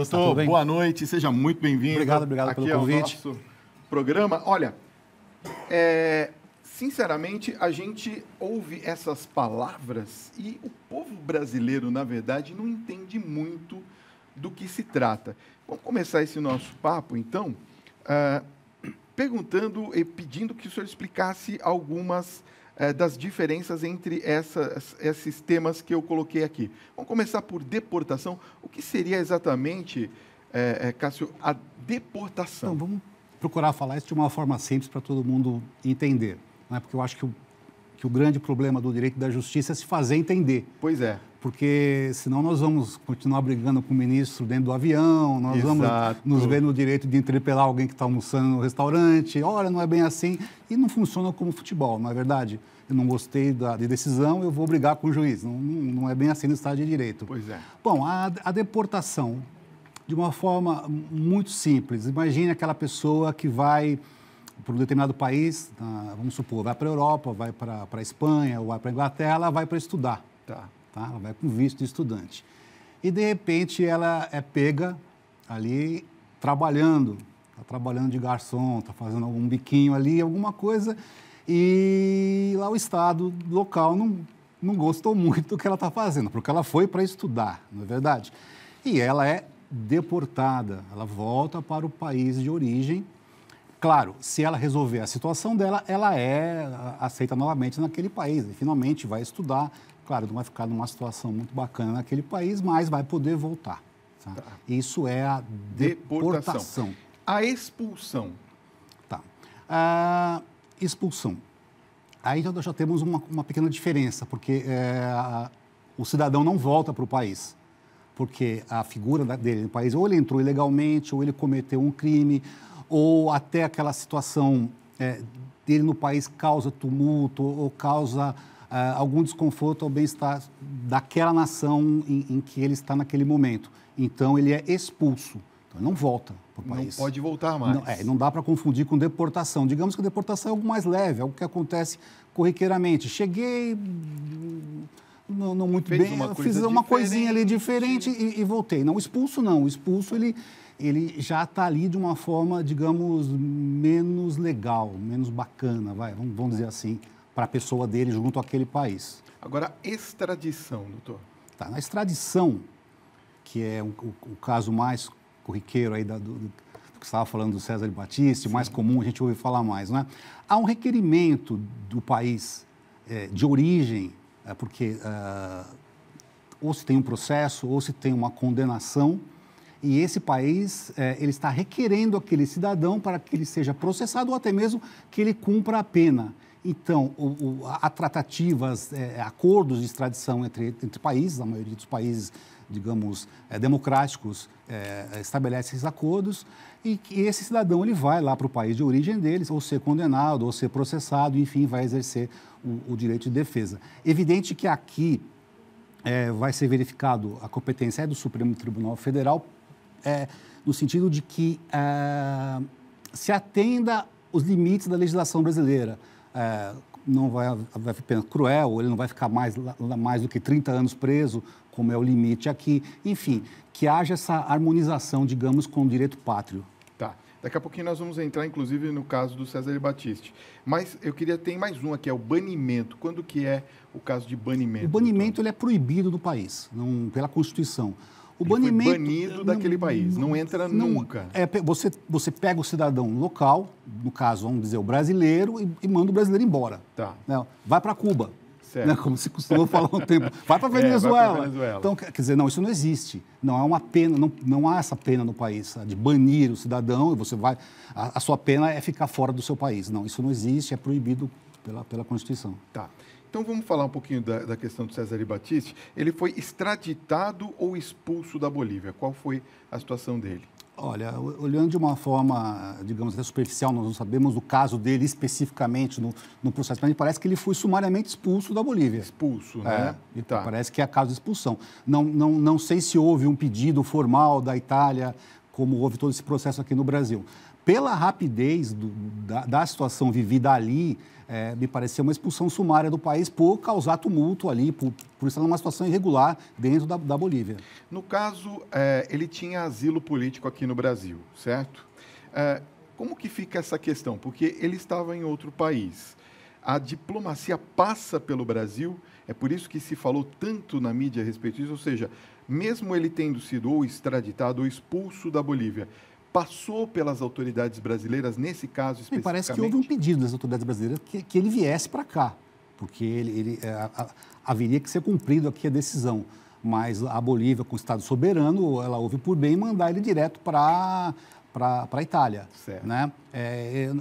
Doutor, boa noite, seja muito bem-vindo. Obrigado pelo convite. Aqui é o nosso programa. Olha, sinceramente, a gente ouve essas palavras e o povo brasileiro, na verdade, não entende muito do que se trata. Vamos começar esse nosso papo, então, perguntando e pedindo que o senhor explicasse algumas das diferenças entre esses temas que eu coloquei aqui. Vamos começar por deportação. O que seria exatamente, Cássio, a deportação? Então, vamos procurar falar isso de uma forma simples para todo mundo entender, né? Porque eu acho que o grande problema do direito da justiça é se fazer entender. Pois é. Porque senão nós vamos continuar brigando com o ministro dentro do avião, nós vamos nos ver no direito de interpelar alguém que está almoçando no restaurante, olha, não é bem assim, e não funciona como futebol, não é verdade? Eu não gostei de decisão, eu vou brigar com o juiz, não é bem assim no Estado de Direito. Pois é. Bom, a deportação, de uma forma muito simples, imagine aquela pessoa que vai para um determinado país, vamos supor, vai para a Europa, vai para a Espanha, ou vai para a Inglaterra, ela vai para estudar. Tá. Ela vai com visto de estudante. E, de repente, ela é pega ali trabalhando. Está trabalhando de garçom, está fazendo algum biquinho ali, alguma coisa. E lá o Estado local não gostou muito do que ela está fazendo, porque ela foi para estudar, não é verdade? E ela é deportada, ela volta para o país de origem. Claro, se ela resolver a situação dela, ela é aceita novamente naquele país e finalmente vai estudar. Claro, não vai ficar numa situação muito bacana naquele país, mas vai poder voltar. Tá? Isso é a deportação. A expulsão. Tá. A expulsão. Aí nós já temos uma pequena diferença, porque o cidadão não volta para o país, porque a figura dele no país, ou ele entrou ilegalmente, ou ele cometeu um crime, ou até aquela situação dele no país causa tumulto, ou causa algum desconforto ao bem-estar daquela nação em que ele está naquele momento. Então, ele é expulso. Então, ele não volta para o país. Não pode voltar mais. Não dá para confundir com deportação. Digamos que a deportação é algo mais leve, algo que acontece corriqueiramente. Cheguei, não muito bem, fiz uma coisinha ali diferente e voltei. Não, o expulso não. O expulso, ele já está ali de uma forma, digamos, menos legal, menos bacana, vamos dizer assim, para a pessoa dele junto àquele país. Agora, extradição, doutor. Tá, na extradição, que é o caso mais corriqueiro aí do que você estava falando do César Battisti, mais comum, a gente ouve falar mais, né? Há um requerimento do país de origem, porque ou se tem um processo ou se tem uma condenação, e esse país ele está requerendo aquele cidadão para que ele seja processado ou até mesmo que ele cumpra a pena. Então, há tratativas, acordos de extradição entre países, a maioria dos países, digamos, democráticos, estabelece esses acordos e que esse cidadão ele vai lá para o país de origem deles, ou ser condenado, ou ser processado, enfim, vai exercer o direito de defesa. Evidente que aqui vai ser verificado a competência do Supremo Tribunal Federal, no sentido de que se atenda os limites da legislação brasileira. Não vai haver pena cruel, ou ele não vai ficar mais do que 30 anos preso, como é o limite aqui. Enfim, que haja essa harmonização, digamos, com o direito pátrio. Tá. Daqui a pouquinho nós vamos entrar, inclusive, no caso do César Battisti. Mas eu queria ter mais um aqui, é o banimento. Quando que é o caso de banimento? O banimento ele é proibido no país, pela Constituição. O banimento foi banido daquele país, não entra nunca. Você pega o cidadão local, no caso, vamos dizer, o brasileiro, e manda o brasileiro embora. Tá. Vai para Cuba, né, como se costuma falar um tempo. Vai para Venezuela. Vai pra Venezuela. Então, quer dizer, não, isso não existe. Não é uma pena, não há essa pena no país, de banir o cidadão e você vai... A sua pena é ficar fora do seu país. Não, isso não existe, é proibido pela Constituição. Tá. Então, vamos falar um pouquinho da questão do César Battisti. Ele foi extraditado ou expulso da Bolívia? Qual foi a situação dele? Olha, olhando de uma forma, digamos, até superficial, nós não sabemos o caso dele especificamente no processo, mas me parece que ele foi sumariamente expulso da Bolívia. Expulso, né? Tá. Parece que é caso de expulsão. Não sei se houve um pedido formal da Itália, como houve todo esse processo aqui no Brasil. pela rapidez da situação vivida ali, me pareceu uma expulsão sumária do país por causar tumulto ali, por estar numa situação irregular dentro da Bolívia. No caso, ele tinha asilo político aqui no Brasil, certo? Como que fica essa questão? Porque ele estava em outro país. A diplomacia passa pelo Brasil, é por isso que se falou tanto na mídia a respeito disso, ou seja, mesmo ele tendo sido ou extraditado ou expulso da Bolívia, passou pelas autoridades brasileiras, nesse caso especificamente? Me parece que houve um pedido das autoridades brasileiras que ele viesse para cá, porque haveria que ser cumprido aqui a decisão. Mas a Bolívia, com o Estado soberano, ela houve por bem mandar ele direto para a Itália. Certo. Né?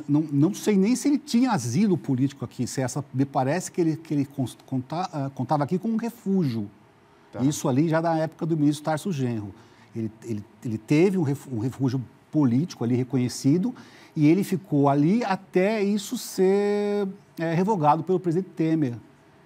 Não sei nem se ele tinha asilo político aqui, me parece que ele contava aqui com um refúgio. Tá. Isso ali já da época do ministro Tarso Genro. Ele teve um refúgio político ali reconhecido e ele ficou ali até isso ser revogado pelo presidente Temer.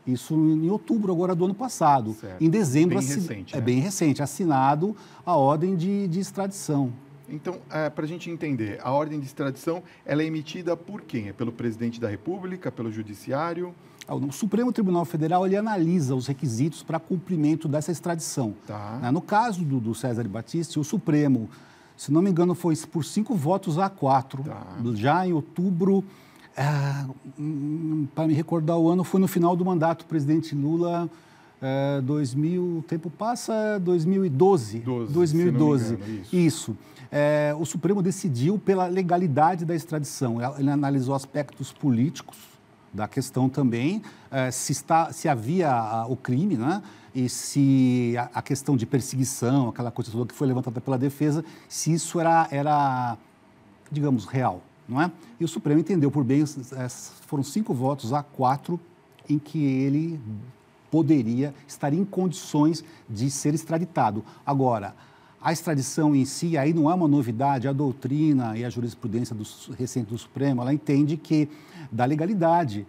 Isso em outubro agora do ano passado. Certo. Em dezembro, bem recente, né? bem recente, assinado a ordem de extradição. Então, para a gente entender, a ordem de extradição ela é emitida por quem? É pelo presidente da República, pelo Judiciário? O Supremo Tribunal Federal ele analisa os requisitos para cumprimento dessa extradição. Tá. No caso do César Battisti, o Supremo, se não me engano, foi por 5 votos a 4, tá. Já em outubro, para me recordar o ano, foi no final do mandato do presidente Lula, 2000, o tempo passa, 2012. 2012. Se não me engano, isso. O Supremo decidiu pela legalidade da extradição. Ele analisou aspectos políticos da questão também, se havia o crime, né? E se a questão de perseguição, aquela coisa toda que foi levantada pela defesa, se isso era digamos, real, não é? E o Supremo entendeu por bem, foram 5 votos a 4 em que ele poderia estar em condições de ser extraditado. Agora, a extradição em si, aí não é uma novidade, a doutrina e a jurisprudência recente do Supremo, ela entende que da legalidade,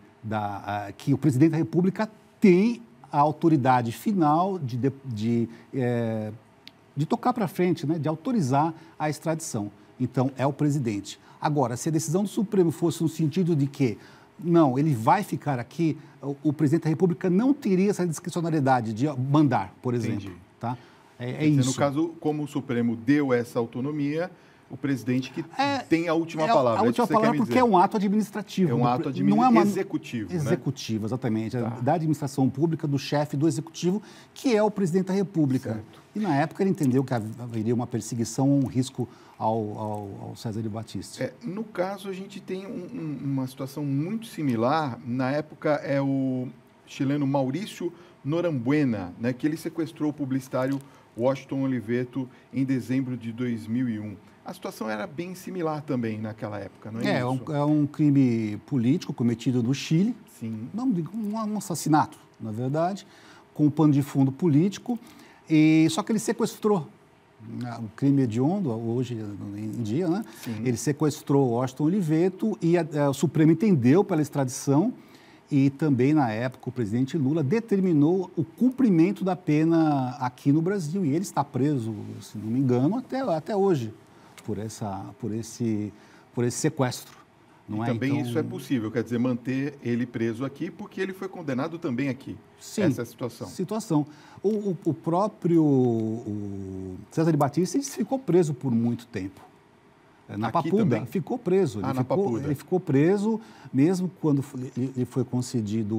que o presidente da República tem a autoridade final de tocar para frente, né, de autorizar a extradição. Então, é o presidente. Agora, se a decisão do Supremo fosse no sentido de que, não, ele vai ficar aqui, o presidente da República não teria essa discricionariedade de mandar, por exemplo. Entendi. Tá? Isso. No caso, como o Supremo deu essa autonomia, o presidente que tem a última palavra. A última palavra porque é um ato administrativo. É um ato executivo. Executivo, né? Exatamente. Tá. Da administração pública, do chefe do executivo, que é o presidente da República. Certo. E na época ele entendeu que haveria uma perseguição, um risco ao César Battisti. No caso, a gente tem uma situação muito similar. Na época, é o chileno Maurício Norambuena, né, que ele sequestrou o publicitário Washington Oliveto em dezembro de 2001. A situação era bem similar também naquela época, não é isso? É um crime político cometido no Chile. Sim. Um assassinato, na verdade, com um pano de fundo político. Só que ele sequestrou. O crime hediondo, hoje em dia, né? Sim. Ele sequestrou Washington Oliveto e o Supremo entendeu pela extradição e também, na época, o presidente Lula determinou o cumprimento da pena aqui no Brasil. E ele está preso, se não me engano, até hoje, por esse sequestro. Não é? Também então, isso é possível, quer dizer, manter ele preso aqui, porque ele foi condenado também aqui. Sim, essa é a situação. O próprio César Battisti ficou preso por muito tempo. Na aqui Papuda, também? ficou preso. Na Papuda. Ele ficou preso, mesmo quando ele foi concedido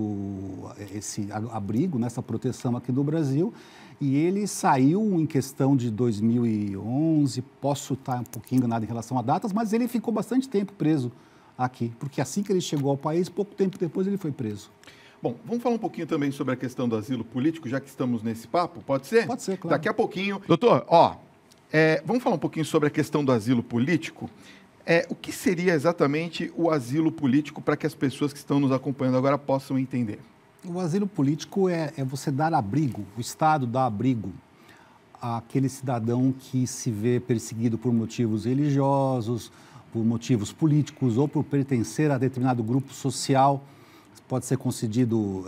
esse abrigo, essa proteção aqui no Brasil, e ele saiu em questão de 2011, posso estar um pouquinho enganado em relação a datas, mas ele ficou bastante tempo preso aqui, porque assim que ele chegou ao país, pouco tempo depois ele foi preso. Bom, vamos falar um pouquinho também sobre a questão do asilo político, já que estamos nesse papo, pode ser? Pode ser, claro. Daqui a pouquinho. Doutor, vamos falar um pouquinho sobre a questão do asilo político. O que seria exatamente o asilo político para que as pessoas que estão nos acompanhando agora possam entender? O asilo político é você dar abrigo, o Estado dá abrigo àquele cidadão que se vê perseguido por motivos religiosos, por motivos políticos ou por pertencer a determinado grupo social. Pode ser concedido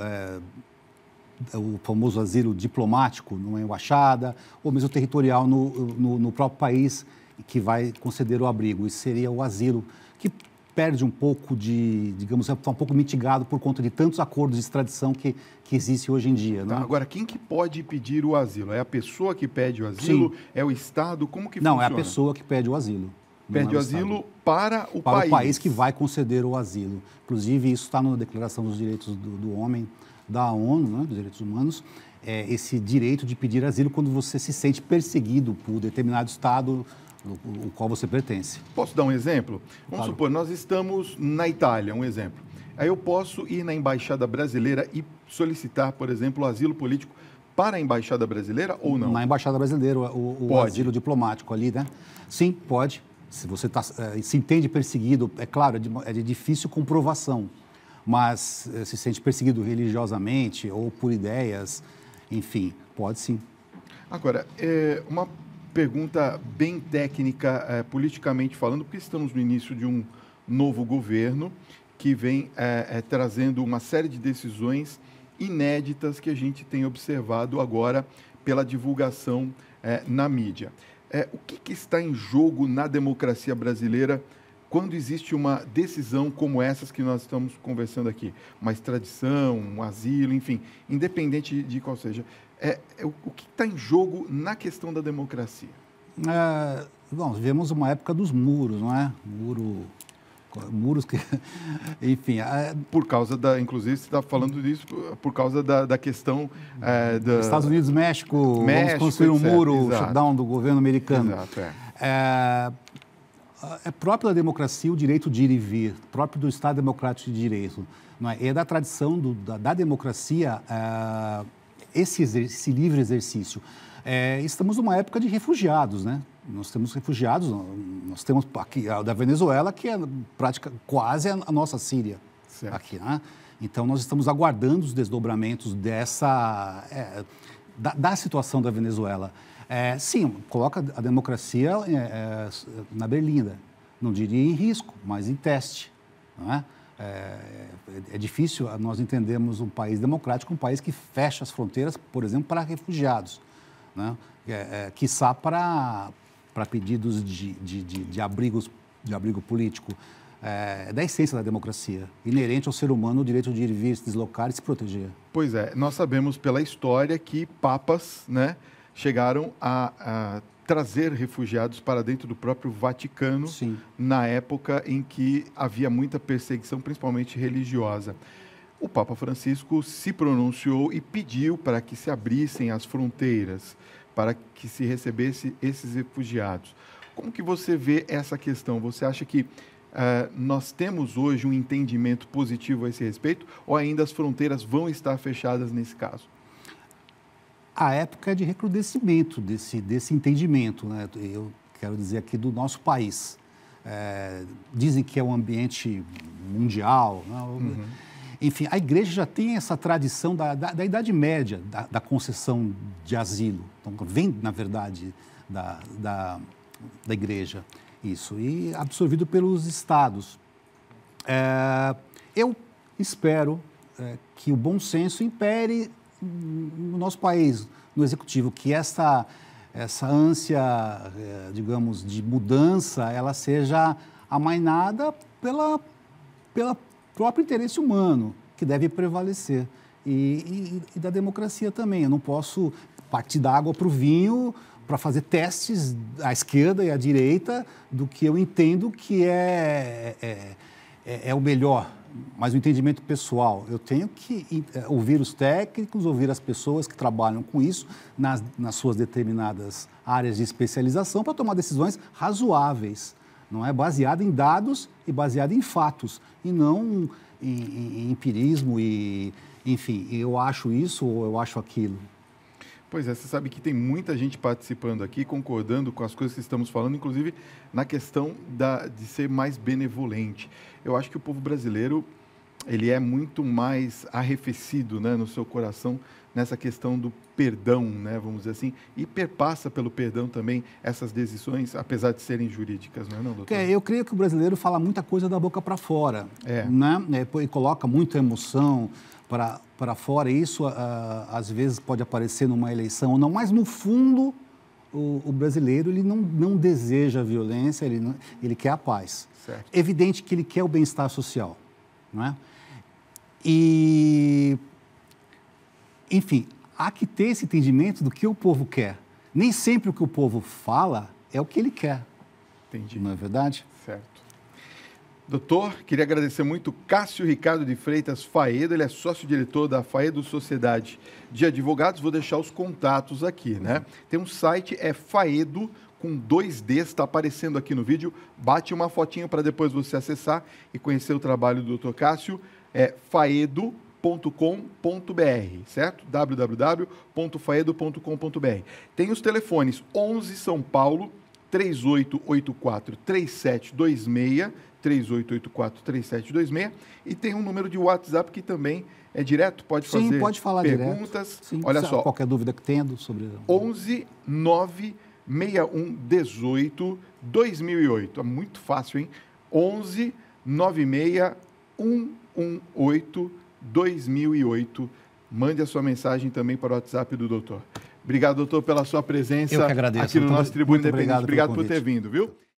o famoso asilo diplomático numa embaixada ou mesmo territorial no próprio país que vai conceder o abrigo, e seria o asilo, que perde um pouco digamos, está um pouco mitigado por conta de tantos acordos de extradição que existe hoje em dia. Tá, né? agora, quem que pode pedir o asilo? É a pessoa que pede o asilo? Sim. É o Estado? Como que Não, funciona? é a pessoa que pede o asilo. Pede o asilo para o para país. o país que vai conceder o asilo. Inclusive, isso está na Declaração dos Direitos do Homem da ONU, né, dos Direitos Humanos, esse direito de pedir asilo quando você se sente perseguido por determinado Estado o qual você pertence. Posso dar um exemplo? Vamos Claro. supor, nós estamos na Itália, um exemplo. Aí eu posso ir na Embaixada Brasileira e solicitar, por exemplo, o asilo político para a Embaixada Brasileira ou não? Na Embaixada Brasileira, o asilo diplomático ali, né? Sim, pode. Se você se entende perseguido, é claro, é de difícil comprovação, mas se sente perseguido religiosamente ou por ideias, enfim, pode sim. Agora, uma pergunta bem técnica, politicamente falando, porque estamos no início de um novo governo que vem trazendo uma série de decisões inéditas que a gente tem observado agora pela divulgação na mídia. O que está em jogo na democracia brasileira quando existe uma decisão como essas que nós estamos conversando aqui? Uma extradição, um asilo, enfim, independente de qual seja. O que está em jogo na questão da democracia? Bom, vivemos uma época dos muros, não é? Muros que, enfim... Por causa inclusive, você está falando disso por causa da questão Estados Unidos, México, vamos construir um etc, muro, exato. Shutdown do governo americano. Exato, É próprio da democracia o direito de ir e vir, próprio do Estado Democrático de Direito. Não é? É da tradição da democracia esse livre exercício. Estamos numa época de refugiados, né? Nós temos refugiados, nós temos aqui da Venezuela, que é quase a nossa Síria, certo. Aqui, né? Então, nós estamos aguardando os desdobramentos da situação da Venezuela. Sim, coloca a democracia na berlinda, não diria em risco, mas em teste, não é? É difícil nós entendermos um país democrático, um país que fecha as fronteiras, por exemplo, para refugiados, né? Quiçá para pedidos de abrigo político. É da essência da democracia, inerente ao ser humano o direito de ir e vir, se deslocar e se proteger. Pois é, nós sabemos pela história que papas, né, chegaram a trazer refugiados para dentro do próprio Vaticano. Sim. Na época em que havia muita perseguição, principalmente religiosa. O Papa Francisco se pronunciou e pediu para que se abrissem as fronteiras, para que se recebesse esses refugiados. Como que você vê essa questão? Você acha que nós temos hoje um entendimento positivo a esse respeito ou ainda as fronteiras vão estar fechadas nesse caso? A época é de recrudescimento desse entendimento, né? Eu quero dizer aqui do nosso país. Dizem que é um ambiente mundial, né? Uhum. Enfim, a igreja já tem essa tradição da Idade Média, da concessão de asilo. Então, vem, na verdade, da igreja, isso, e absorvido pelos estados. Eu espero que o bom senso impere no nosso país, no executivo, que essa ânsia, digamos, de mudança, ela seja amainada pelo próprio interesse humano, que deve prevalecer, e da democracia também. Eu não posso partir da água para o vinho para fazer testes à esquerda e à direita do que eu entendo que é o melhor, mas o entendimento pessoal. Eu tenho que ouvir os técnicos, ouvir as pessoas que trabalham com isso nas suas determinadas áreas de especialização para tomar decisões razoáveis, não é? Baseado em dados e baseado em fatos, e não em empirismo e, enfim, eu acho isso ou eu acho aquilo. Pois é, você sabe que tem muita gente participando aqui, concordando com as coisas que estamos falando, inclusive na questão de ser mais benevolente. Eu acho que o povo brasileiro, ele é muito mais arrefecido, né, no seu coração, nessa questão do perdão, né, vamos dizer assim, e perpassa pelo perdão também essas decisões, apesar de serem jurídicas, não é, não, doutor? Eu creio que o brasileiro fala muita coisa da boca para fora, né? E coloca muita emoção para fora, e isso às vezes pode aparecer numa eleição ou não, mas no fundo o brasileiro ele não deseja a violência, ele quer a paz. Certo. É evidente que ele quer o bem-estar social, não é? E, enfim, há que ter esse entendimento do que o povo quer. Nem sempre o que o povo fala é o que ele quer. Entendi. Não é verdade? Certo. Doutor, queria agradecer muito Cássio Ricardo de Freitas Faedo, ele é sócio-diretor da Faedo Sociedade de Advogados. Vou deixar os contatos aqui, né? Tem um site, é Faedo, com 2 Ds, está aparecendo aqui no vídeo. Bate uma fotinho para depois você acessar e conhecer o trabalho do Dr. Cássio. É faedo.com.br, certo? www.faedo.com.br. Tem os telefones 11 São Paulo, 3884-3726, 3884-3726, e tem um número de WhatsApp que também é direto, pode fazer Sim, pode falar perguntas. Sim, olha só. Qualquer dúvida que tendo sobre... 11 9 61 18 2008. É muito fácil, hein? 11 96 118 2008. Mande a sua mensagem também para o WhatsApp do doutor. Obrigado, doutor, pela sua presença Eu que agradeço, aqui no nosso Tribuna muito Independente. Obrigado por pelo ter vindo, viu?